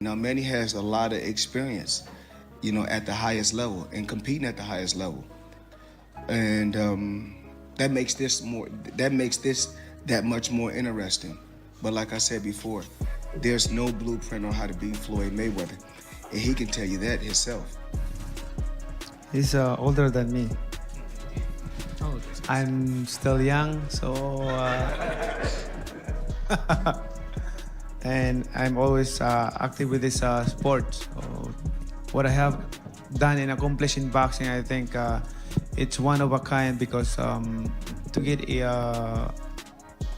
Now, Manny has a lot of experience, you know, at the highest level and competing at the highest level. And that makes this that much more interesting. But like I said before, there's no blueprint on how to beat Floyd Mayweather. And he can tell you that himself. He's older than me. I'm still young, so and I'm always active with this sport. So what I have done and accomplished in boxing, I think it's one of a kind, because to get a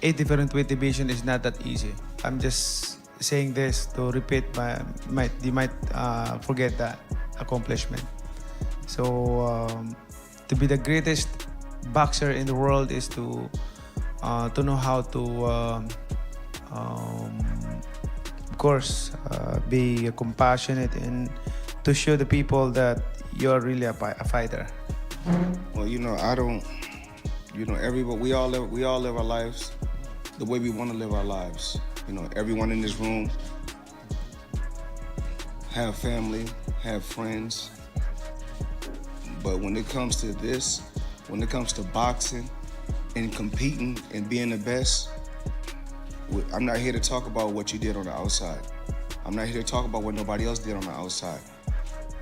different weight division is not that easy. I'm just saying this to repeat you might forget that accomplishment. So to be the greatest boxer in the world is to know how to of course be compassionate and to show the people that you're really a fighter. Well, you know, everybody, we all live our lives the way we want to live our lives. You know, everyone in this room have family, have friends. But when it comes to this, when it comes to boxing and competing and being the best, I'm not here to talk about what you did on the outside. I'm not here to talk about what nobody else did on the outside.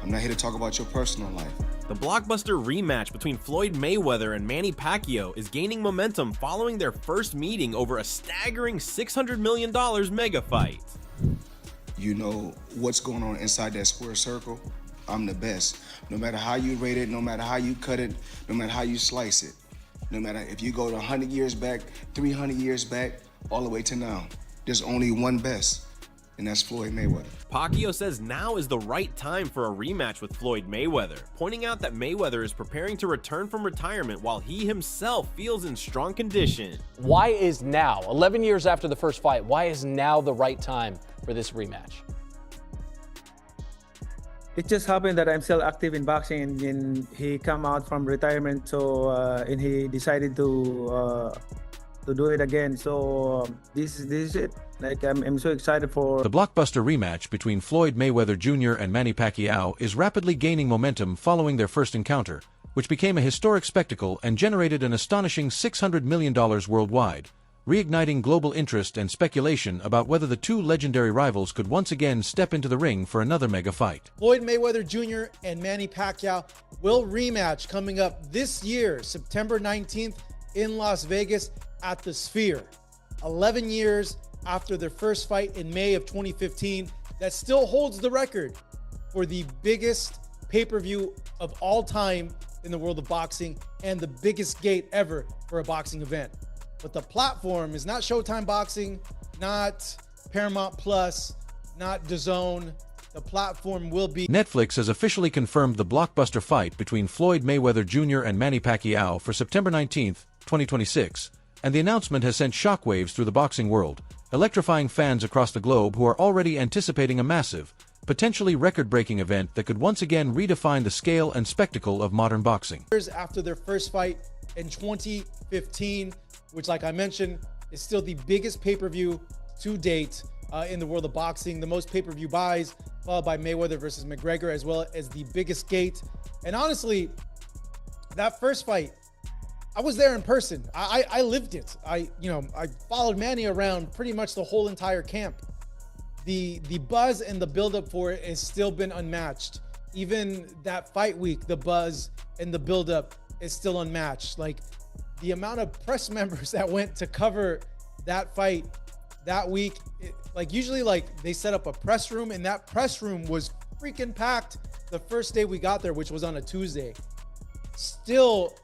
I'm not here to talk about your personal life. The blockbuster rematch between Floyd Mayweather and Manny Pacquiao is gaining momentum following their first meeting over a staggering $600 million mega fight. You know what's going on inside that square circle? I'm the best. No matter how you rate it, no matter how you cut it, no matter how you slice it, no matter if you go to 100 years back, 300 years back, all the way to now, there's only one best, and that's Floyd Mayweather. Pacquiao says now is the right time for a rematch with Floyd Mayweather, pointing out that Mayweather is preparing to return from retirement while he himself feels in strong condition. Why is now, 11 years after the first fight, why is now the right time for this rematch? It just happened that I'm still active in boxing, and he come out from retirement, so and he decided to do it again. So this is it. Like I'm so excited for the blockbuster rematch between Floyd Mayweather Jr. and Manny Pacquiao is rapidly gaining momentum following their first encounter, which became a historic spectacle and generated an astonishing $600 million worldwide, reigniting global interest and speculation about whether the two legendary rivals could once again step into the ring for another mega fight. Floyd Mayweather Jr. and Manny Pacquiao will rematch coming up this year, September 19th in Las Vegas at the Sphere. 11 years after their first fight in May of 2015, that still holds the record for the biggest pay-per-view of all time in the world of boxing and the biggest gate ever for a boxing event. But the platform is not Showtime Boxing, not Paramount Plus, not DAZN. The platform will be... Netflix has officially confirmed the blockbuster fight between Floyd Mayweather Jr. and Manny Pacquiao for September 19th, 2026, and the announcement has sent shockwaves through the boxing world, electrifying fans across the globe who are already anticipating a massive, potentially record-breaking event that could once again redefine the scale and spectacle of modern boxing. Years after their first fight in 2015, which, like I mentioned, is still the biggest pay-per-view to date in the world of boxing, the most pay-per-view buys, followed by Mayweather versus McGregor, as well as the biggest gate. And honestly, that first fight, I was there in person. I lived it. I followed Manny around pretty much the whole entire camp. The buzz and the buildup for it has still been unmatched. Even that fight week, the buzz and the buildup is still unmatched. Like, the amount of press members that went to cover that fight that week, usually they set up a press room, and that press room was freaking packed the first day we got there, which was on a Tuesday. Still,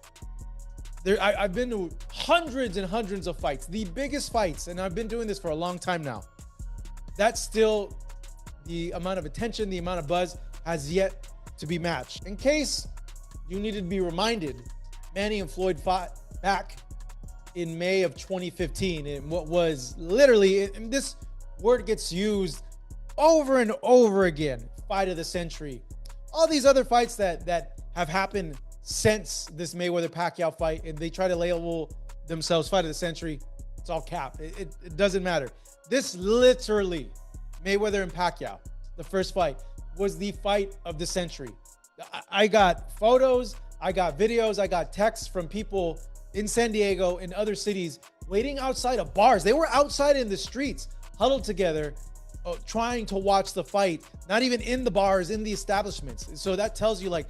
I've been to hundreds and hundreds of fights, the biggest fights, and I've been doing this for a long time now. That's still the amount of attention, the amount of buzz has yet to be matched. In case you needed to be reminded, Manny and Floyd fought back in May of 2015 in what was literally, and this word gets used over and over again, fight of the century. All these other fights that have happened since this Mayweather-Pacquiao fight, and they try to label themselves fight of the century, it's all cap. It doesn't matter. This literally, Mayweather and Pacquiao, the first fight was the fight of the century. I got photos, I got videos, I got texts from people in San Diego and other cities waiting outside of bars. They were outside in the streets, huddled together, trying to watch the fight, not even in the bars, in the establishments. So that tells you like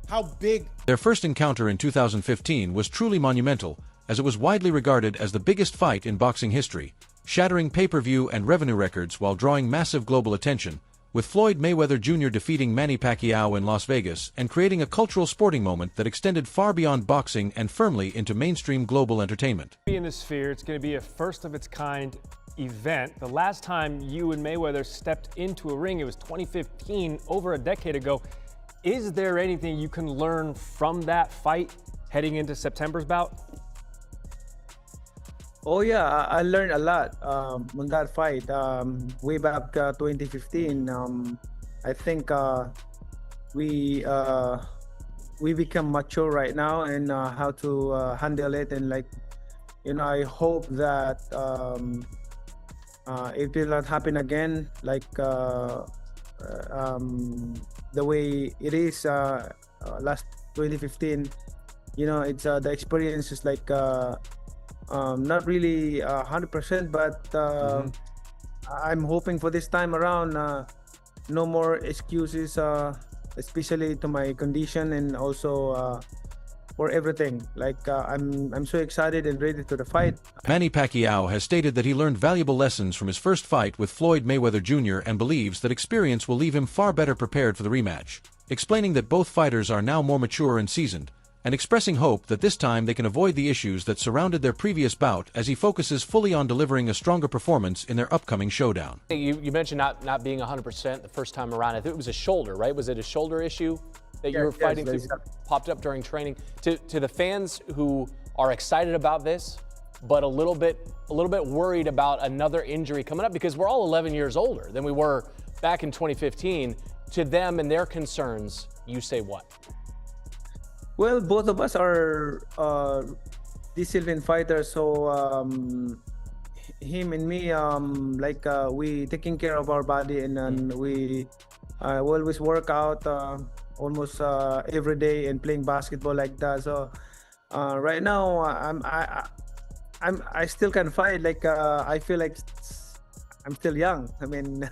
how big. Their first encounter in 2015 was truly monumental, as it was widely regarded as the biggest fight in boxing history, shattering pay-per-view and revenue records while drawing massive global attention, with Floyd Mayweather Jr. defeating Manny Pacquiao in Las Vegas and creating a cultural sporting moment that extended far beyond boxing and firmly into mainstream global entertainment. In the sphere, it's going to be a first-of-its-kind event. The last time you and Mayweather stepped into a ring, it was 2015, over a decade ago. Is there anything you can learn from that fight heading into September's bout? Oh yeah, I learned a lot on that fight. Way back 2015, I think we become mature right now and how to handle it, and like, you know, I hope that it will not happen again, like the way it is last 2015. You know, it's the experience is like not really 100%, but I'm hoping for this time around no more excuses, especially to my condition and also for everything. Like I'm so excited and ready to the fight. Manny Pacquiao has stated that he learned valuable lessons from his first fight with Floyd Mayweather Jr. and believes that experience will leave him far better prepared for the rematch, explaining that both fighters are now more mature and seasoned, and expressing hope that this time they can avoid the issues that surrounded their previous bout as he focuses fully on delivering a stronger performance in their upcoming showdown. You mentioned not being 100% the first time around. I think it was a shoulder, right? Was it a shoulder issue that you were fighting through, popped up during training? To the fans who are excited about this, but a little bit worried about another injury coming up, because we're all 11 years older than we were back in 2015. To them and their concerns, you say what? Well, both of us are disciplined fighters, so him and me, we taking care of our body, and we always work out almost every day and playing basketball like that. So right now, I still can fight. Like I feel like I'm still young. I mean,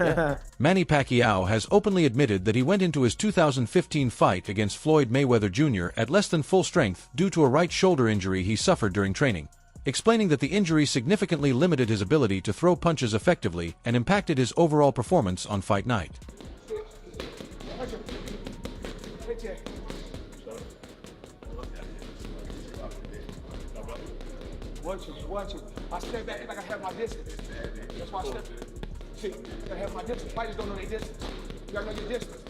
Manny Pacquiao has openly admitted that he went into his 2015 fight against Floyd Mayweather Jr. at less than full strength due to a right shoulder injury he suffered during training, explaining that the injury significantly limited his ability to throw punches effectively and impacted his overall performance on fight night. Watch it. I step back like I have my distance. That's why I step. See, I have my distance. Fighters don't know their distance. You gotta know your distance.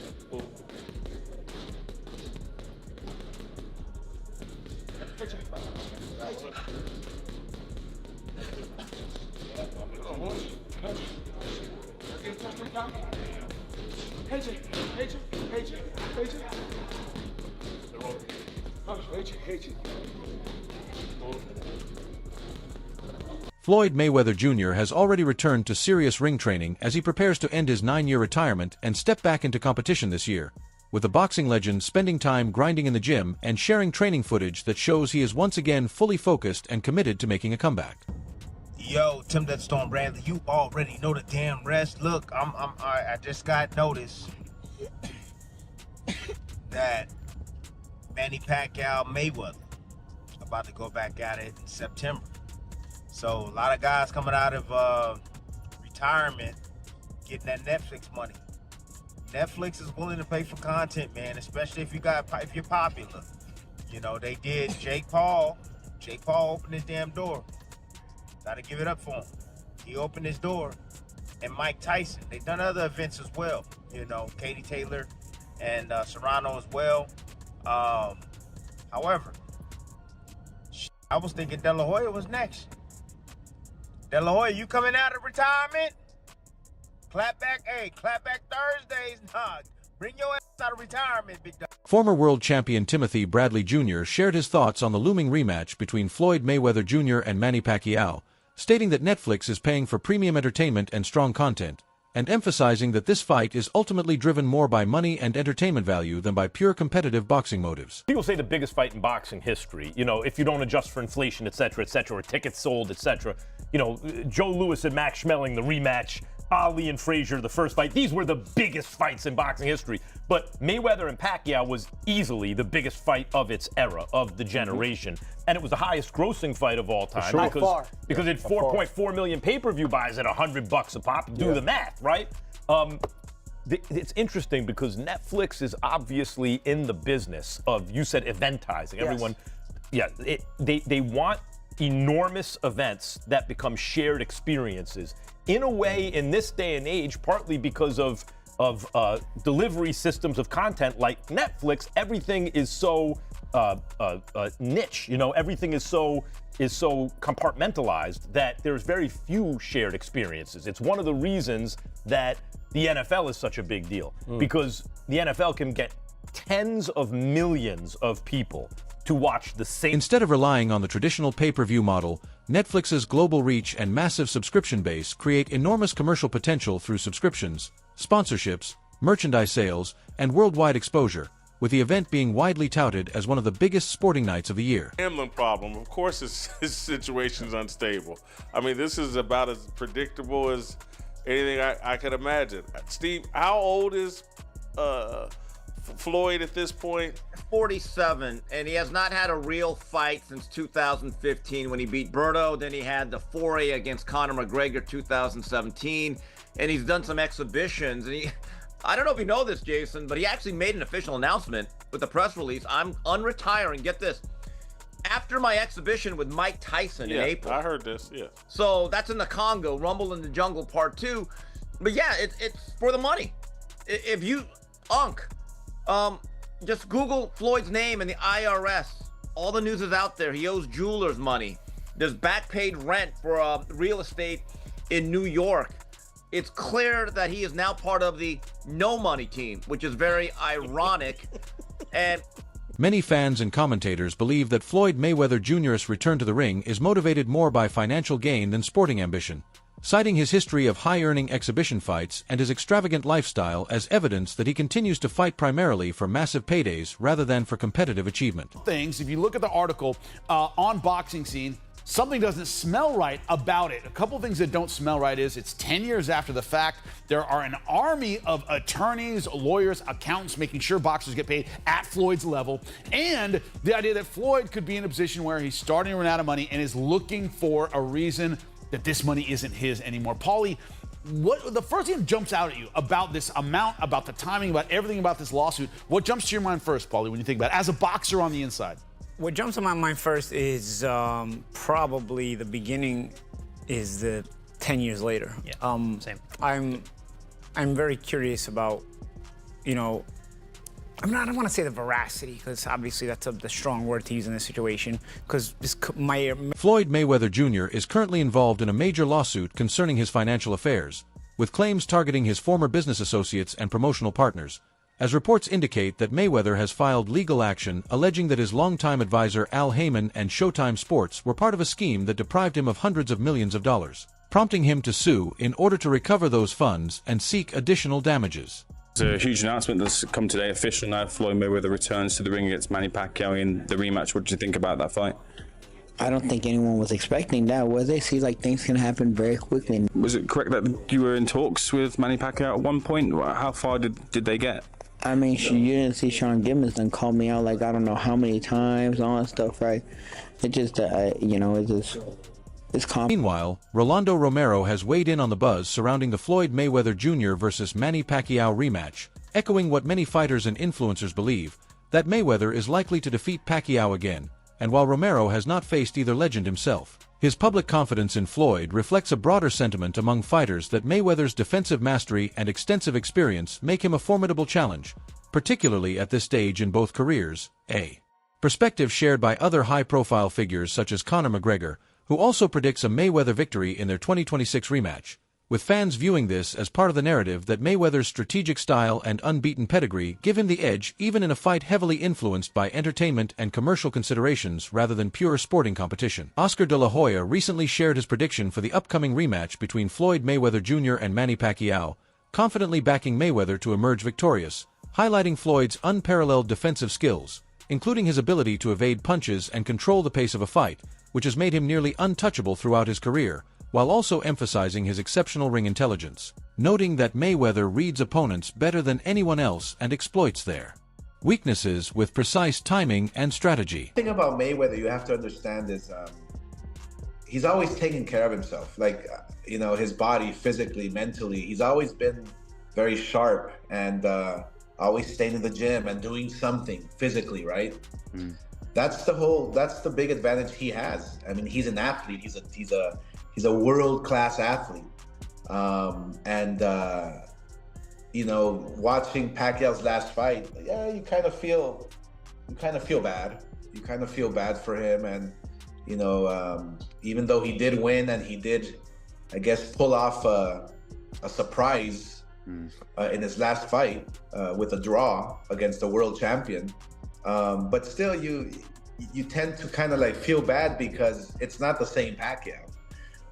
Floyd Mayweather Jr. has already returned to serious ring training as he prepares to end his 9-year retirement and step back into competition this year, with the boxing legend spending time grinding in the gym and sharing training footage that shows he is once again fully focused and committed to making a comeback. Yo, Tim that Storm Bradley, you already know the damn rest. Look, I just got notice that Manny Pacquiao Mayweather about to go back at it in September. So a lot of guys coming out of retirement getting that Netflix money. Netflix is willing to pay for content, man, especially if you're popular. You know, they did Jake Paul. Jake Paul opened his damn door. Gotta give it up for him. He opened his door. And Mike Tyson. They've done other events as well. You know, Katie Taylor and Serrano as well. However, I was thinking De La Hoya was next. De La Hoya, you coming out of retirement? Clap back Thursdays. Nah, bring your ass out of retirement, big dog. Former world champion Timothy Bradley Jr. shared his thoughts on the looming rematch between Floyd Mayweather Jr. and Manny Pacquiao, stating that Netflix is paying for premium entertainment and strong content, and emphasizing that this fight is ultimately driven more by money and entertainment value than by pure competitive boxing motives. People say the biggest fight in boxing history, you know, if you don't adjust for inflation, et cetera, or tickets sold, et cetera. You know, Joe Louis and Max Schmeling, the rematch, Ali and Frazier, the first fight. These were the biggest fights in boxing history. But Mayweather and Pacquiao was easily the biggest fight of its era, of the generation. And it was the highest grossing fight of all time. Sure. Because it had 4.4 million pay-per-view buys at $100 a pop. Do the math, right? It's interesting because Netflix is obviously in the business of, you said, eventizing. Yes. Everyone, they want enormous events that become shared experiences. In a way, in this day and age, partly because of delivery systems of content like Netflix, everything is so niche. You know, everything is so compartmentalized that there's very few shared experiences. It's one of the reasons that the NFL is such a big deal, because the NFL can get tens of millions of people to watch the same. Instead of relying on the traditional pay-per-view model, Netflix's global reach and massive subscription base create enormous commercial potential through subscriptions, sponsorships, merchandise sales, and worldwide exposure, with the event being widely touted as one of the biggest sporting nights of the year. Gambling problem, of course, his situation's unstable. I mean, this is about as predictable as anything I could imagine. Steve, how old is Floyd at this point? 47, and he has not had a real fight since 2015 when he beat Berto. Then he had the foray against Conor McGregor 2017, and he's done some exhibitions. And I don't know if you know this, Jason, but he actually made an official announcement with a press release. I'm unretiring. Get this. After my exhibition with Mike Tyson in April. I heard this, yeah. So that's in the Congo, Rumble in the Jungle Part 2. But yeah, it's for the money. If you, just Google Floyd's name and the IRS. All the news is out there. He owes jewelers money. There's back paid rent for real estate in New York. It's clear that he is now part of the no money team, which is very ironic. And many fans and commentators believe that Floyd Mayweather Jr.'s return to the ring is motivated more by financial gain than sporting ambition, citing his history of high-earning exhibition fights and his extravagant lifestyle as evidence that he continues to fight primarily for massive paydays rather than for competitive achievement. If you look at the article on Boxing Scene, something doesn't smell right about it. A couple things that don't smell right is it's 10 years after the fact. There are an army of attorneys, lawyers, accountants making sure boxers get paid at Floyd's level. And the idea that Floyd could be in a position where he's starting to run out of money and is looking for a reason that this money isn't his anymore. Paulie, what the first thing that jumps out at you about this amount, about the timing, about everything about this lawsuit, what jumps to your mind first, Paulie, when you think about it, as a boxer on the inside? What jumps to my mind first is probably the beginning is the 10 years later. Yeah, same. I'm very curious about, you know, I don't want to say the veracity, because obviously that's the strong word to use in this situation, because Floyd Mayweather Jr. is currently involved in a major lawsuit concerning his financial affairs, with claims targeting his former business associates and promotional partners, as reports indicate that Mayweather has filed legal action alleging that his longtime advisor Al Heyman and Showtime Sports were part of a scheme that deprived him of hundreds of millions of dollars, prompting him to sue in order to recover those funds and seek additional damages. It's a huge announcement that's come today, official now. Floyd Mayweather returns to the ring against Manny Pacquiao in the rematch. What did you think about that fight? I don't think anyone was expecting that, was they? Seems like things can happen very quickly. Was it correct that you were in talks with Manny Pacquiao at one point? How far did they get? I mean, you didn't see Sean Gibbons then call me out like I don't know how many times, all that stuff, right? It just, you know, it's common. Meanwhile, Rolando Romero has weighed in on the buzz surrounding the Floyd Mayweather Jr. versus Manny Pacquiao rematch, echoing what many fighters and influencers believe, that Mayweather is likely to defeat Pacquiao again, and while Romero has not faced either legend himself, his public confidence in Floyd reflects a broader sentiment among fighters that Mayweather's defensive mastery and extensive experience make him a formidable challenge, particularly at this stage in both careers. A perspective shared by other high-profile figures such as Conor McGregor, who also predicts a Mayweather victory in their 2026 rematch, with fans viewing this as part of the narrative that Mayweather's strategic style and unbeaten pedigree give him the edge even in a fight heavily influenced by entertainment and commercial considerations rather than pure sporting competition. Oscar de la Hoya recently shared his prediction for the upcoming rematch between Floyd Mayweather Jr. and Manny Pacquiao, confidently backing Mayweather to emerge victorious, highlighting Floyd's unparalleled defensive skills, including his ability to evade punches and control the pace of a fight, which has made him nearly untouchable throughout his career, while also emphasizing his exceptional ring intelligence, noting that Mayweather reads opponents better than anyone else and exploits their weaknesses with precise timing and strategy. The thing about Mayweather you have to understand is he's always taking care of himself. Like, you know, his body, physically, mentally, he's always been very sharp and always staying in the gym and doing something physically, right? That's the big advantage he has. I mean, he's an athlete. He's a world-class athlete. You know, watching Pacquiao's last fight, yeah, you kind of feel bad. You kind of feel bad for him, and you know, even though he did win and he did, I guess, pull off a surprise in his last fight with a draw against the world champion, but still, you tend to kind of like feel bad because it's not the same Pacquiao.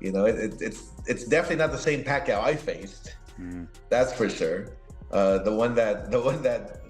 You know, it's definitely not the same Pacquiao I faced. That's for sure. The one that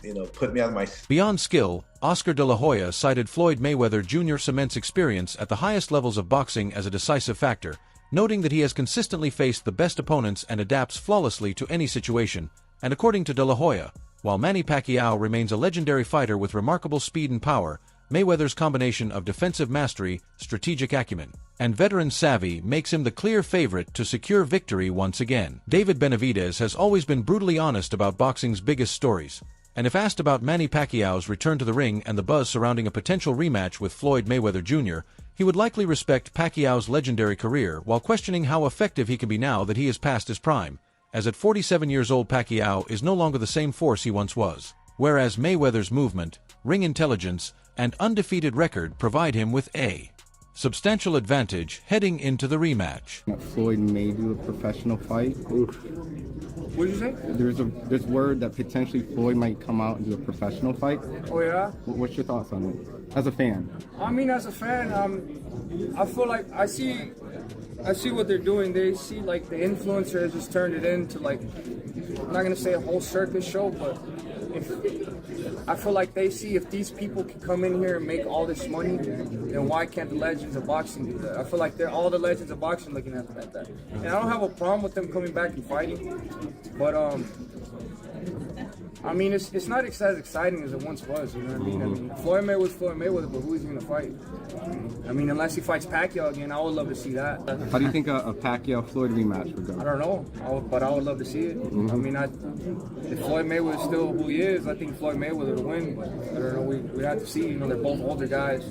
you know, put me on my... Beyond skill, Oscar de la Hoya cited Floyd Mayweather Jr.'s immense experience at the highest levels of boxing as a decisive factor, noting that he has consistently faced the best opponents and adapts flawlessly to any situation. And according to de la Hoya, while Manny Pacquiao remains a legendary fighter with remarkable speed and power, Mayweather's combination of defensive mastery, strategic acumen, and veteran savvy makes him the clear favorite to secure victory once again. David Benavidez has always been brutally honest about boxing's biggest stories, and if asked about Manny Pacquiao's return to the ring and the buzz surrounding a potential rematch with Floyd Mayweather Jr., he would likely respect Pacquiao's legendary career while questioning how effective he can be now that he is past his prime, as at 47 years old Pacquiao is no longer the same force he once was, whereas Mayweather's movement, ring intelligence, and undefeated record provide him with a substantial advantage heading into the rematch. Floyd may do a professional fight. What did you say? There's word that potentially Floyd might come out and do a professional fight. Oh yeah? What's your thoughts on it, as a fan? I mean, as a fan, I feel like I see what they're doing. They see like the influencers just turned it into like, I'm not gonna say a whole circus show, but I feel like they see if these people can come in here and make all this money, then why can't the legends of boxing do that? I feel like they're all the legends of boxing looking at that. And I don't have a problem with them coming back and fighting, but I mean, it's not as exciting as it once was, you know what I mean? I mean, Floyd Mayweather's Floyd Mayweather, but who is he going to fight? I mean, unless he fights Pacquiao again, I would love to see that. How do you think a Pacquiao-Floyd rematch would go? I don't know, but I would love to see it. I mean, if Floyd Mayweather is still who he is, I think Floyd Mayweather will win, but I don't know, we have to see. You know, they're both older guys.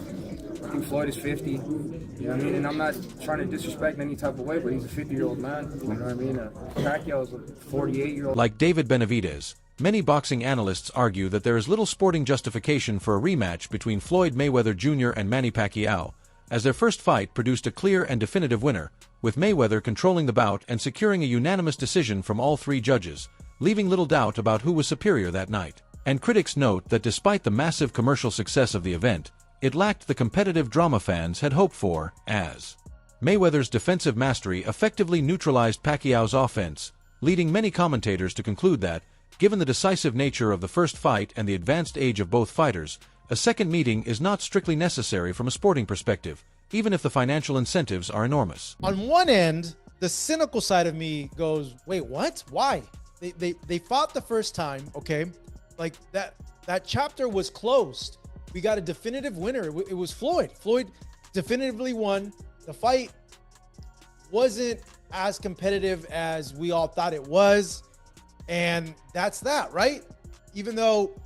I think Floyd is 50. You know what I mean? And I'm not trying to disrespect in any type of way, but he's a 50-year-old man. You know what I mean? Pacquiao is a 48-year-old. Like David Benavidez, many boxing analysts argue that there is little sporting justification for a rematch between Floyd Mayweather Jr. and Manny Pacquiao, as their first fight produced a clear and definitive winner, with Mayweather controlling the bout and securing a unanimous decision from all three judges, leaving little doubt about who was superior that night. And critics note that despite the massive commercial success of the event, it lacked the competitive drama fans had hoped for, as Mayweather's defensive mastery effectively neutralized Pacquiao's offense, leading many commentators to conclude that, given the decisive nature of the first fight and the advanced age of both fighters, a second meeting is not strictly necessary from a sporting perspective, even if the financial incentives are enormous. On one end, the cynical side of me goes, wait, what? Why? They fought the first time, okay? Like that chapter was closed. We got a definitive winner. It was Floyd. Floyd definitively won. The fight wasn't as competitive as we all thought it was. And that's that, right? Even though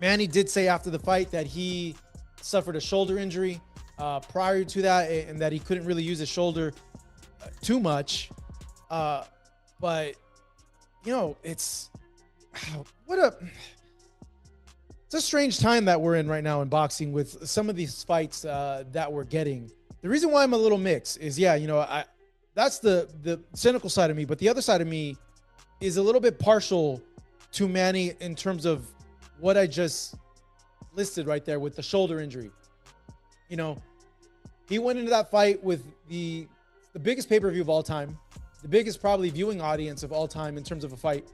Manny did say after the fight that he suffered a shoulder injury prior to that and that he couldn't really use his shoulder too much. But, you know, it's a strange time that we're in right now in boxing with some of these fights that we're getting. The reason why I'm a little mixed is, yeah, you know, that's the cynical side of me, but the other side of me is a little bit partial to Manny in terms of what I just listed right there with the shoulder injury. You know, he went into that fight with the biggest pay-per-view of all time, the biggest probably viewing audience of all time in terms of a fight.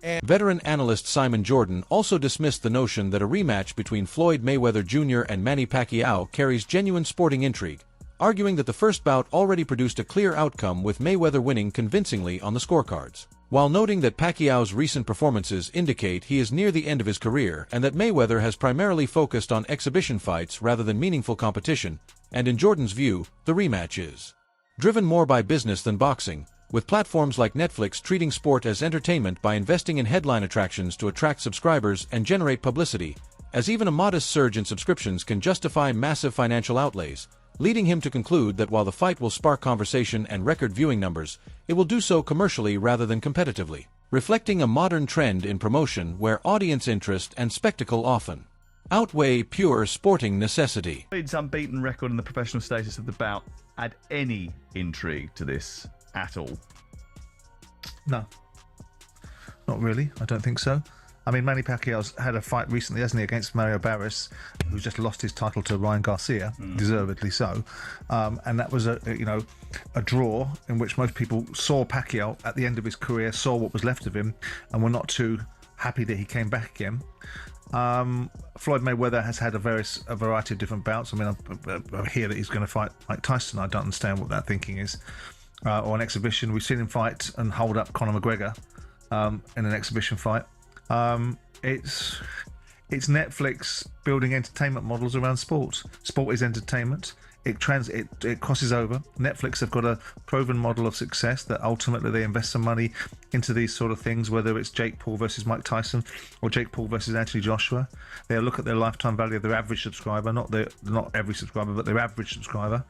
And veteran analyst Simon Jordan also dismissed the notion that a rematch between Floyd Mayweather Jr. and Manny Pacquiao carries genuine sporting intrigue, arguing that the first bout already produced a clear outcome with Mayweather winning convincingly on the scorecards. While noting that Pacquiao's recent performances indicate he is near the end of his career and that Mayweather has primarily focused on exhibition fights rather than meaningful competition, and in Jordan's view, the rematch is driven more by business than boxing, with platforms like Netflix treating sport as entertainment by investing in headline attractions to attract subscribers and generate publicity, as even a modest surge in subscriptions can justify massive financial outlays, leading him to conclude that while the fight will spark conversation and record viewing numbers, it will do so commercially rather than competitively, reflecting a modern trend in promotion where audience interest and spectacle often outweigh pure sporting necessity. Floyd's unbeaten record and the professional status of the bout add any intrigue to this at all? No, not really. I don't think so. I mean, Manny Pacquiao's had a fight recently, hasn't he, against Mario Barris, who's just lost his title to Ryan Garcia, deservedly so. And that was a draw in which most people saw Pacquiao at the end of his career, saw what was left of him, and were not too happy that he came back again. Floyd Mayweather has had a variety of different bouts. I mean, I hear that he's going to fight Mike Tyson. I don't understand what that thinking is. Or an exhibition. We've seen him fight and hold up Conor McGregor in an exhibition fight. It's Netflix building entertainment models around sport. Sport is entertainment. It crosses over. Netflix have got a proven model of success that ultimately they invest some money into these sort of things, whether it's Jake Paul versus Mike Tyson or Jake Paul versus Anthony Joshua. They'll look at their lifetime value of their average subscriber, not every subscriber, but their average subscriber.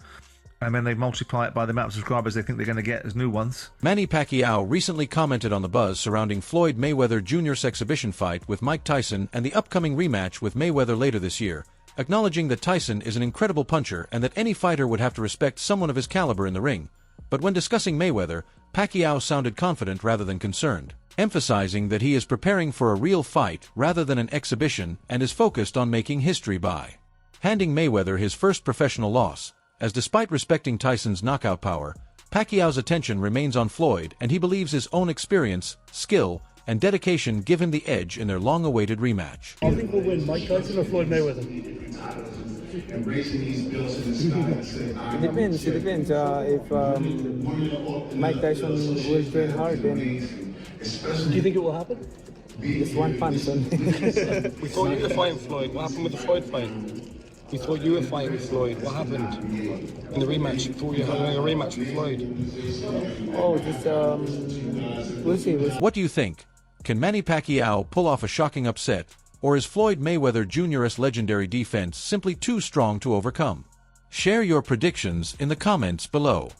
And then they multiply it by the amount of subscribers they think they're going to get as new ones. Manny Pacquiao recently commented on the buzz surrounding Floyd Mayweather Jr.'s exhibition fight with Mike Tyson and the upcoming rematch with Mayweather later this year, acknowledging that Tyson is an incredible puncher and that any fighter would have to respect someone of his caliber in the ring. But when discussing Mayweather, Pacquiao sounded confident rather than concerned, emphasizing that he is preparing for a real fight rather than an exhibition and is focused on making history by handing Mayweather his first professional loss, as despite respecting Tyson's knockout power, Pacquiao's attention remains on Floyd and he believes his own experience, skill, and dedication give him the edge in their long-awaited rematch. Do you think we'll win Mike Tyson or Floyd Mayweather? It depends. If Mike Tyson will train hard, then... Do you think it will happen? Just one punch. We thought you were fighting Floyd. What happened with the Floyd fight? We thought you were fighting with Floyd. What happened in the rematch? We thought you were having a rematch with Floyd. We'll see. What do you think? Can Manny Pacquiao pull off a shocking upset, or is Floyd Mayweather Jr.'s legendary defense simply too strong to overcome? Share your predictions in the comments below.